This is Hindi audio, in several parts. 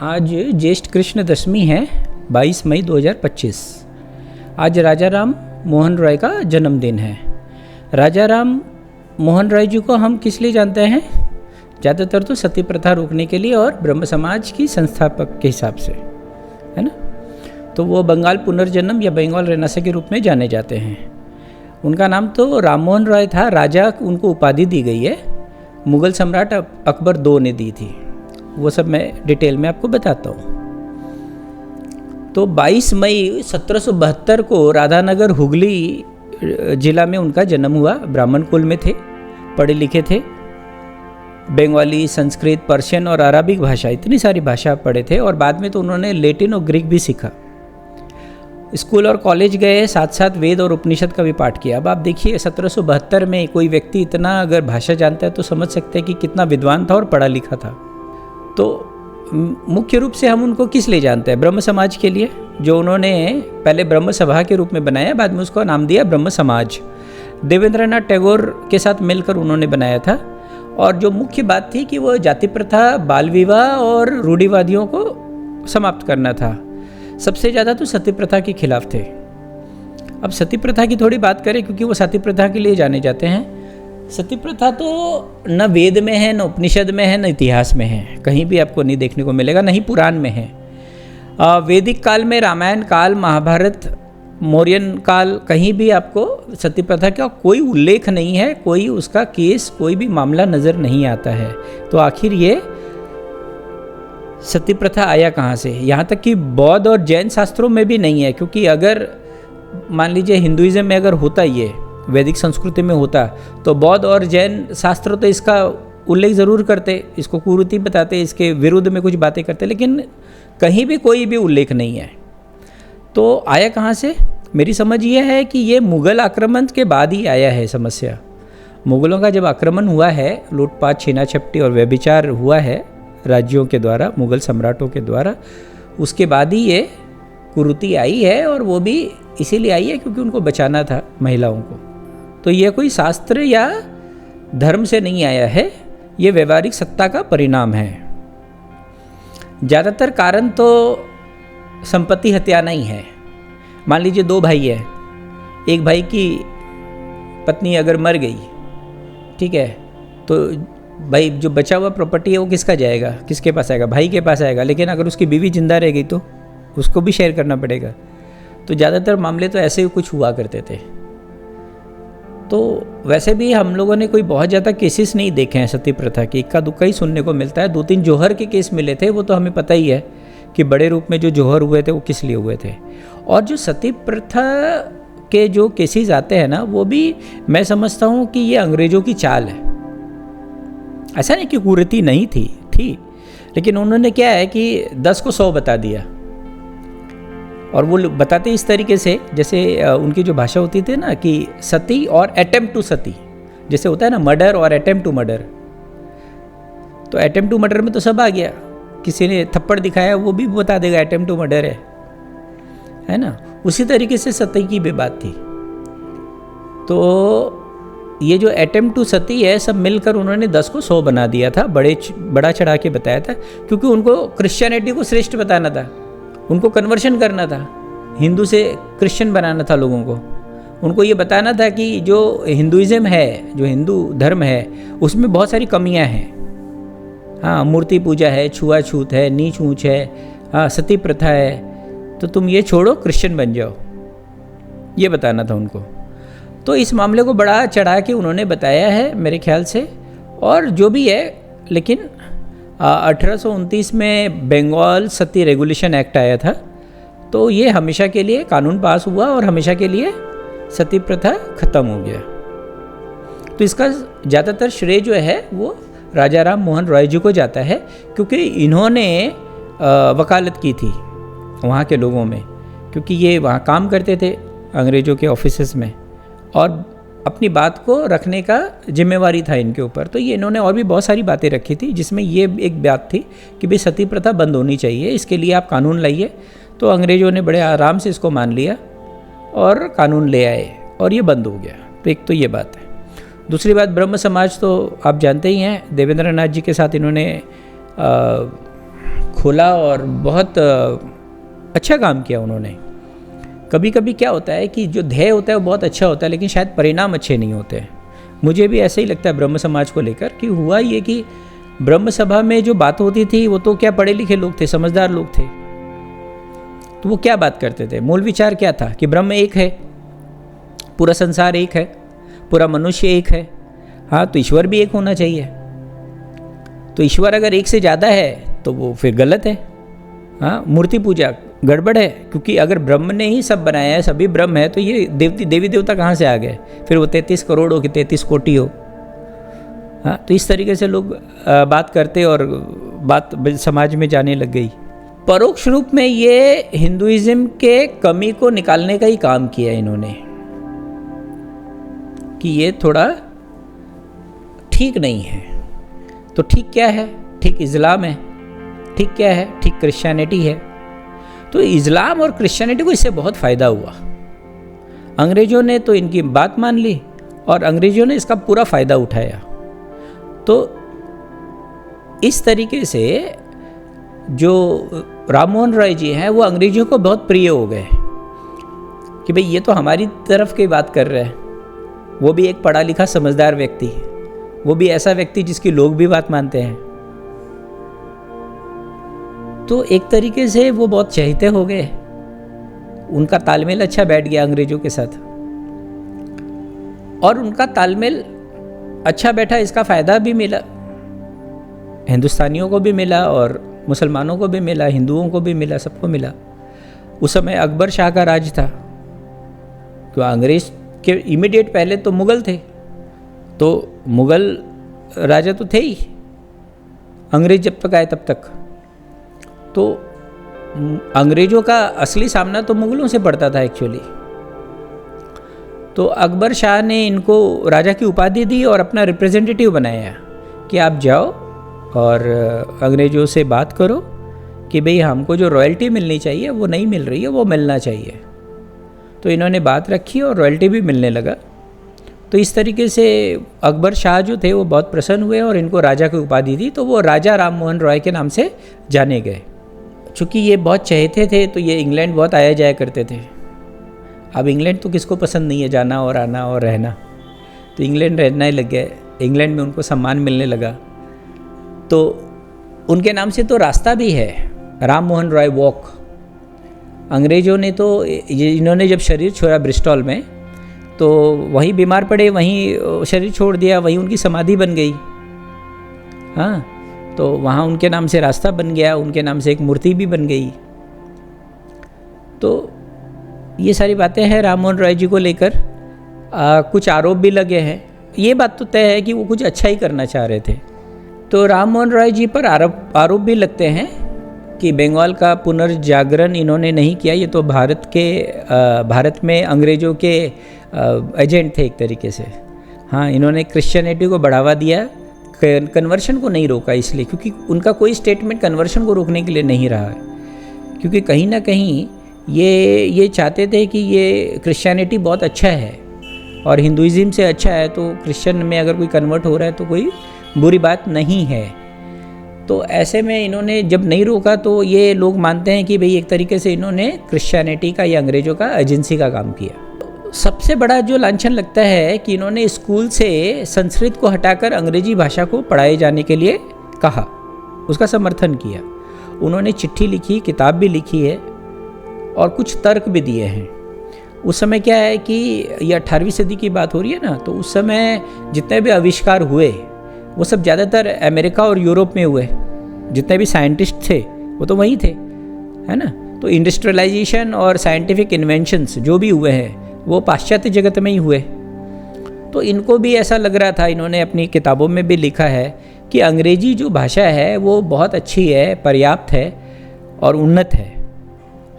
आज ज्येष्ठ कृष्ण दशमी है, 22 मई 2025। आज राजा राम मोहन रॉय का जन्मदिन है। राजा राम मोहन रॉय जी को हम किस लिए जानते हैं? ज़्यादातर तो सती प्रथा रोकने के लिए और ब्रह्म समाज की संस्थापक के हिसाब से, है ना। तो वो बंगाल पुनर्जन्म या बंगाल रेनेसां के रूप में जाने जाते हैं। उनका नाम तो राम मोहन रॉय था, राजा उनको उपाधि दी गई है, मुग़ल सम्राट अकबर II ने दी थी। वो सब मैं डिटेल में आपको बताता हूँ। तो 22 मई 1772 को राधानगर हुगली जिला में उनका जन्म हुआ। ब्राह्मण कुल में थे, पढ़े लिखे थे, बंगाली, संस्कृत, पर्शियन और अरबिक भाषा, इतनी सारी भाषा पढ़े थे। और बाद में तो उन्होंने लैटिन और ग्रीक भी सीखा। स्कूल और कॉलेज गए, साथ साथ वेद और उपनिषद का भी पाठ किया। अब आप देखिए 1772 में कोई व्यक्ति इतना अगर भाषा जानता है तो समझ सकते हैं कि कितना विद्वान था और पढ़ा लिखा था। तो मुख्य रूप से हम उनको किस लिए जानते हैं? ब्रह्म समाज के लिए, जो उन्होंने पहले ब्रह्म सभा के रूप में बनाया, बाद में उसका नाम दिया ब्रह्म समाज। देवेंद्रनाथ टैगोर के साथ मिलकर उन्होंने बनाया था। और जो मुख्य बात थी कि वो जाति प्रथा, बाल विवाह और रूढ़िवादियों को समाप्त करना था। सबसे ज़्यादा तो सती प्रथा के खिलाफ थे। अब सती प्रथा की थोड़ी बात करें, क्योंकि वो सती प्रथा के लिए जाने जाते हैं। सती प्रथा तो न वेद में है, न उपनिषद में है, न इतिहास में है, कहीं भी आपको नहीं देखने को मिलेगा, न ही पुराण में है। वैदिक काल में, रामायण काल, महाभारत, मौर्यन काल, कहीं भी आपको सती प्रथा का कोई उल्लेख नहीं है, कोई उसका केस, कोई भी मामला नज़र नहीं आता है। तो आखिर ये सती प्रथा आया कहाँ से? यहाँ तक कि बौद्ध और जैन शास्त्रों में भी नहीं है, क्योंकि अगर मान लीजिए हिंदुइज्म में अगर होता, ये वैदिक संस्कृति में होता, तो बौद्ध और जैन शास्त्र तो इसका उल्लेख ज़रूर करते, इसको कुरीति बताते, इसके विरुद्ध में कुछ बातें करते, लेकिन कहीं भी कोई भी उल्लेख नहीं है। तो आया कहाँ से? मेरी समझ ये है कि ये मुग़ल आक्रमण के बाद ही आया है समस्या। मुग़लों का जब आक्रमण हुआ है, लूटपाट, छीना झपटी और व्यभिचार हुआ है राज्यों के द्वारा, मुग़ल सम्राटों के द्वारा, उसके बाद ही ये कुरीति आई है। और वो भी इसीलिए आई है क्योंकि उनको बचाना था महिलाओं को। तो ये कोई शास्त्र या धर्म से नहीं आया है, ये व्यवहारिक सत्ता का परिणाम है। ज़्यादातर कारण तो संपत्ति हत्याना ही है। मान लीजिए 2 भाई है, एक भाई की पत्नी अगर मर गई, ठीक है, तो भाई जो बचा हुआ प्रॉपर्टी है वो किसका जाएगा, किसके पास आएगा? भाई के पास आएगा। लेकिन अगर उसकी बीवी जिंदा रह गई तो उसको भी शेयर करना पड़ेगा। तो ज़्यादातर मामले तो ऐसे ही कुछ हुआ करते थे। तो वैसे भी हम लोगों ने कोई बहुत ज़्यादा केसेस नहीं देखे हैं सती प्रथा के, इक्का दुक्का ही सुनने को मिलता है। 2-3 जौहर के केस मिले थे, वो तो हमें पता ही है कि बड़े रूप में जो जौहर हुए थे वो किस लिए हुए थे। और जो सती प्रथा के जो केसेस आते हैं ना, वो भी मैं समझता हूँ कि ये अंग्रेज़ों की चाल है। ऐसा नहीं कि कुरीति नहीं थी, लेकिन उन्होंने क्या है कि 10 को 100 बता दिया। और वो बताते इस तरीके से, जैसे उनकी जो भाषा होती थी ना, कि सती और अटेम्प्ट टू सती, जैसे होता है ना मर्डर और अटेम्प्ट टू मर्डर। तो अटेम्प्ट टू मर्डर में तो सब आ गया, किसी ने थप्पड़ दिखाया वो भी बता देगा अटेम्प्ट टू मर्डर है ना। उसी तरीके से सती की भी बात थी। तो ये जो अटेम्प्ट टू सती है, सब मिलकर उन्होंने 10 को 100 बना दिया था, बड़ा चढ़ा के बताया था, क्योंकि उनको क्रिश्चियनिटी को श्रेष्ठ बताना था, उनको कन्वर्शन करना था, हिंदू से क्रिश्चियन बनाना था लोगों को। उनको ये बताना था कि जो हिंदुइज्म है, जो हिंदू धर्म है, उसमें बहुत सारी कमियां हैं। हाँ, मूर्ति पूजा है, छुआछूत है, नीच ऊंच है, हाँ, सती प्रथा है, तो तुम ये छोड़ो, क्रिश्चियन बन जाओ, ये बताना था उनको। तो इस मामले को बड़ा चढ़ा के उन्होंने बताया है मेरे ख्याल से। और जो भी है, लेकिन 1829 में बंगाल सती रेगुलेशन एक्ट आया था, तो ये हमेशा के लिए कानून पास हुआ और हमेशा के लिए सती प्रथा ख़त्म हो गया। तो इसका ज़्यादातर श्रेय जो है वो राजा राम मोहन रॉय जी को जाता है, क्योंकि इन्होंने वकालत की थी वहाँ के लोगों में, क्योंकि ये वहाँ काम करते थे अंग्रेज़ों के ऑफिसेस में, और अपनी बात को रखने का जिम्मेवारी था इनके ऊपर। तो ये इन्होंने और भी बहुत सारी बातें रखी थी, जिसमें ये एक बात थी कि भाई सती प्रथा बंद होनी चाहिए, इसके लिए आप कानून लाइए। तो अंग्रेज़ों ने बड़े आराम से इसको मान लिया और कानून ले आए और ये बंद हो गया। तो एक तो ये बात है। दूसरी बात, ब्रह्म समाज तो आप जानते ही हैं, देवेंद्रनाथ जी के साथ इन्होंने खोला और बहुत अच्छा काम किया उन्होंने। कभी कभी क्या होता है कि जो ध्येय होता है वो बहुत अच्छा होता है, लेकिन शायद परिणाम अच्छे नहीं होते हैं। मुझे भी ऐसे ही लगता है ब्रह्म समाज को लेकर कि हुआ ये कि ब्रह्म सभा में जो बात होती थी वो तो क्या पढ़े लिखे लोग थे, समझदार लोग थे, तो वो क्या बात करते थे, मूल विचार क्या था कि ब्रह्म एक है, पूरा संसार एक है, पूरा मनुष्य एक है, हाँ तो ईश्वर भी एक होना चाहिए। तो ईश्वर अगर एक से ज़्यादा है तो वो फिर गलत है, हाँ मूर्ति पूजा गड़बड़ है, क्योंकि अगर ब्रह्म ने ही सब बनाया है, सभी ब्रह्म है, तो ये देवी देवता कहाँ से आ गए, फिर वो 33 करोड़ हो कि 33 कोटि हो। हाँ तो इस तरीके से लोग बात करते और बात समाज में जाने लग गई। परोक्ष रूप में ये हिंदुइज्म के कमी को निकालने का ही काम किया इन्होंने कि ये थोड़ा ठीक नहीं है। तो ठीक क्या है? ठीक इस्लाम है। ठीक क्या है? ठीक क्रिश्चियनिटी है। तो इस्लाम और क्रिश्चियनिटी को इससे बहुत फ़ायदा हुआ। अंग्रेज़ों ने तो इनकी बात मान ली और अंग्रेज़ों ने इसका पूरा फ़ायदा उठाया। तो इस तरीके से जो राम मोहन रॉय जी हैं वो अंग्रेज़ों को बहुत प्रिय हो गए कि भाई ये तो हमारी तरफ की बात कर रहे हैं। वो भी एक पढ़ा लिखा समझदार व्यक्ति है, वो भी ऐसा व्यक्ति जिसकी लोग भी बात मानते हैं। तो एक तरीके से वो बहुत चहेते हो गए, उनका तालमेल अच्छा बैठ गया अंग्रेज़ों के साथ, और उनका तालमेल अच्छा बैठा, इसका फ़ायदा भी मिला, हिंदुस्तानियों को भी मिला और मुसलमानों को भी मिला, हिंदुओं को भी मिला, सबको मिला। उस समय अकबर शाह का राज था, क्यों अंग्रेज़ के इमीडिएट पहले तो मुग़ल थे, तो मुग़ल राजा तो थे ही, अंग्रेज़ जब तक आए तब तक। तो अंग्रेज़ों का असली सामना तो मुग़लों से पड़ता था एक्चुअली। तो अकबर शाह ने इनको राजा की उपाधि दी और अपना रिप्रेजेंटेटिव बनाया कि आप जाओ और अंग्रेज़ों से बात करो कि भाई हमको जो रॉयल्टी मिलनी चाहिए वो नहीं मिल रही है, वो मिलना चाहिए। तो इन्होंने बात रखी और रॉयल्टी भी मिलने लगा। तो इस तरीके से अकबर शाह जो थे वो बहुत प्रसन्न हुए और इनको राजा की उपाधि दी, तो वो राजा राम मोहन रॉय के नाम से जाने गए। चूँकि ये बहुत चहेते थे तो ये इंग्लैंड बहुत आया जाया करते थे। अब इंग्लैंड तो किसको पसंद नहीं है जाना और आना और रहना, तो इंग्लैंड रहने लग गए, इंग्लैंड में उनको सम्मान मिलने लगा। तो उनके नाम से तो रास्ता भी है, राम मोहन रॉय वॉक। अंग्रेज़ों ने तो इन्होंने जब शरीर छोड़ा ब्रिस्टॉल में तो वहीं बीमार पड़े, वहीं शरीर छोड़ दिया, वहीं उनकी समाधि बन गई। हाँ तो वहाँ उनके नाम से रास्ता बन गया, उनके नाम से एक मूर्ति भी बन गई। तो ये सारी बातें हैं राम मोहन रॉय जी को लेकर। कुछ आरोप भी लगे हैं। ये बात तो तय है कि वो कुछ अच्छा ही करना चाह रहे थे। तो राम मोहन रॉय जी पर आरोप भी लगते हैं कि बंगाल का पुनर्जागरण इन्होंने नहीं किया। ये तो भारत में अंग्रेज़ों के एजेंट थे एक तरीके से। हाँ इन्होंने क्रिश्चियनिटी को बढ़ावा दिया, कन्वर्शन को नहीं रोका, इसलिए क्योंकि उनका कोई स्टेटमेंट कन्वर्शन को रोकने के लिए नहीं रहा है। क्योंकि कहीं ना कहीं ये चाहते थे कि ये क्रिश्चियनिटी बहुत अच्छा है और हिंदुइज़्म से अच्छा है, तो क्रिश्चियन में अगर कोई कन्वर्ट हो रहा है तो कोई बुरी बात नहीं है। तो ऐसे में इन्होंने जब नहीं रोका तो ये लोग मानते हैं कि भाई एक तरीके से इन्होंने क्रिश्चियनिटी का या अंग्रेज़ों का एजेंसी का काम किया। सबसे बड़ा जो लांछन लगता है कि इन्होंने स्कूल से संस्कृत को हटाकर अंग्रेजी भाषा को पढ़ाए जाने के लिए कहा, उसका समर्थन किया। उन्होंने चिट्ठी लिखी, किताब भी लिखी है और कुछ तर्क भी दिए हैं। उस समय क्या है कि ये 18वीं सदी की बात हो रही है ना, तो उस समय जितने भी आविष्कार हुए वो सब ज़्यादातर अमेरिका और यूरोप में हुए। जितने भी साइंटिस्ट थे वो तो वहीं थे, है ना। तो इंडस्ट्रियलाइजेशन और साइंटिफिक इन्वेंशंस जो भी हुए हैं वो पाश्चात्य जगत में ही हुए। तो इनको भी ऐसा लग रहा था, इन्होंने अपनी किताबों में भी लिखा है कि अंग्रेजी जो भाषा है वो बहुत अच्छी है, पर्याप्त है और उन्नत है,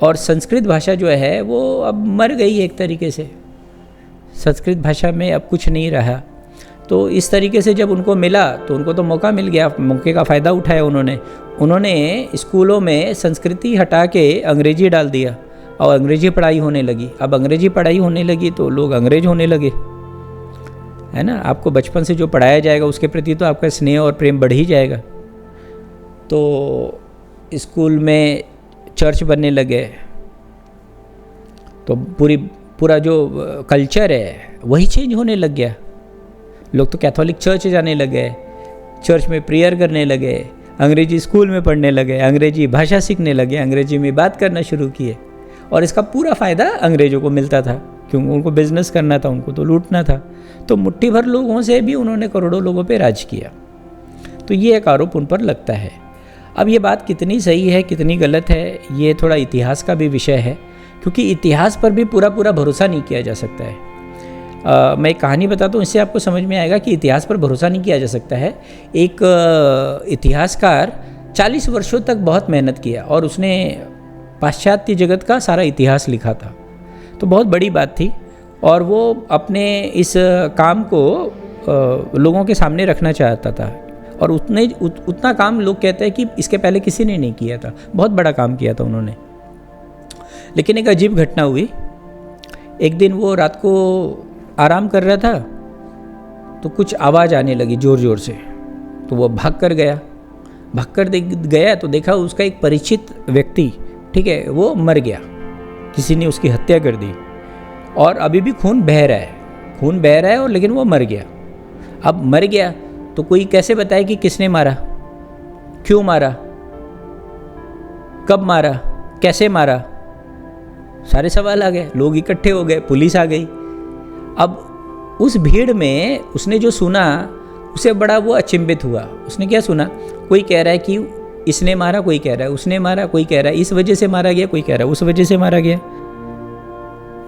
और संस्कृत भाषा जो है वो अब मर गई एक तरीके से। संस्कृत भाषा में अब कुछ नहीं रहा। तो इस तरीके से जब उनको मिला तो उनको तो मौका मिल गया, मौके का फ़ायदा उठाया उन्होंने स्कूलों में संस्कृति हटा के अंग्रेजी डाल दिया और अंग्रेजी पढ़ाई होने लगी। अब अंग्रेजी पढ़ाई होने लगी तो लोग अंग्रेज होने लगे, है ना। आपको बचपन से जो पढ़ाया जाएगा उसके प्रति तो आपका स्नेह और प्रेम बढ़ ही जाएगा। तो स्कूल में चर्च बनने लगे, तो पूरा जो कल्चर है वही चेंज होने लग गया। लोग तो कैथोलिक चर्च जाने लगे, चर्च में प्रेयर करने लगे, अंग्रेजी स्कूल में पढ़ने लगे, अंग्रेजी भाषा सीखने लगे, अंग्रेजी में बात करना शुरू किए। और इसका पूरा फ़ायदा अंग्रेज़ों को मिलता था, क्योंकि उनको बिजनेस करना था, उनको तो लूटना था। तो मुट्ठी भर लोगों से भी उन्होंने करोड़ों लोगों पे राज किया। तो ये एक आरोप उन पर लगता है। अब ये बात कितनी सही है कितनी गलत है, ये थोड़ा इतिहास का भी विषय है, क्योंकि इतिहास पर भी पूरा भरोसा नहीं किया जा सकता है। मैं एक कहानी बताता हूँ, इससे आपको समझ में आएगा कि इतिहास पर भरोसा नहीं किया जा सकता है। एक इतिहासकार 40 वर्षों तक बहुत मेहनत किया और उसने पाश्चात्य जगत का सारा इतिहास लिखा था, तो बहुत बड़ी बात थी। और वो अपने इस काम को लोगों के सामने रखना चाहता था, और उतना काम लोग कहते हैं कि इसके पहले किसी ने नहीं किया था। बहुत बड़ा काम किया था उन्होंने। लेकिन एक अजीब घटना हुई। एक दिन वो रात को आराम कर रहा था, तो कुछ आवाज़ आने लगी ज़ोर ज़ोर से। तो वो भाग कर गया तो देखा उसका एक परिचित व्यक्ति, ठीक है, वो मर गया, किसी ने उसकी हत्या कर दी, और अभी भी खून बह रहा है और लेकिन वो मर गया। अब मर गया तो कोई कैसे बताए कि किसने मारा, क्यों मारा, कब मारा, कैसे मारा? सारे सवाल आ गए, लोग इकट्ठे हो गए, पुलिस आ गई। अब उस भीड़ में उसने जो सुना उसे बड़ा वो अचंभित हुआ। उसने क्या सुना? कोई कह रहा है कि इसने मारा, कोई कह रहा है उसने मारा, कोई कह रहा है इस वजह से मारा गया, कोई कह रहा है उस वजह से मारा गया।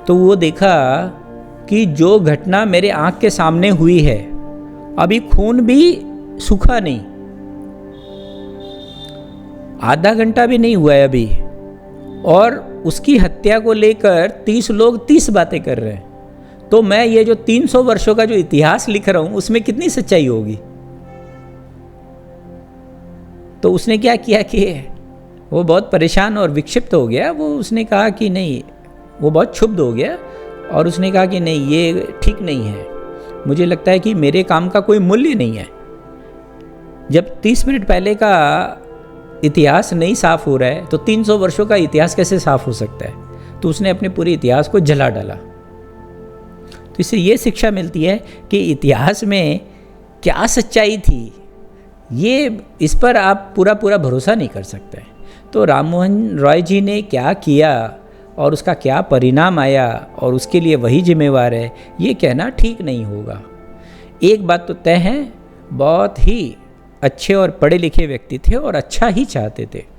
तो वो देखा कि जो घटना मेरे आंख के सामने हुई है, अभी खून भी सूखा नहीं, आधा घंटा भी नहीं हुआ है अभी, और उसकी हत्या को लेकर 30 लोग 30 बातें कर रहे हैं। तो मैं ये जो 300 वर्षों का जो इतिहास लिख रहा हूं उसमें कितनी सच्चाई होगी? तो उसने क्या किया कि वो बहुत परेशान और विक्षिप्त हो गया। वो उसने कहा कि नहीं, वो बहुत क्षुब्ध हो गया और उसने कहा कि नहीं, ये ठीक नहीं है, मुझे लगता है कि मेरे काम का कोई मूल्य नहीं है। जब 30 मिनट पहले का इतिहास नहीं साफ हो रहा है तो 300 वर्षों का इतिहास कैसे साफ हो सकता है? तो उसने अपने पूरे इतिहास को जला डाला। तो इससे ये शिक्षा मिलती है कि इतिहास में क्या सच्चाई थी, ये इस पर आप पूरा भरोसा नहीं कर सकते। तो राम मोहन रॉय जी ने क्या किया और उसका क्या परिणाम आया और उसके लिए वही जिम्मेवार है, ये कहना ठीक नहीं होगा। एक बात तो तय है, बहुत ही अच्छे और पढ़े लिखे व्यक्ति थे और अच्छा ही चाहते थे।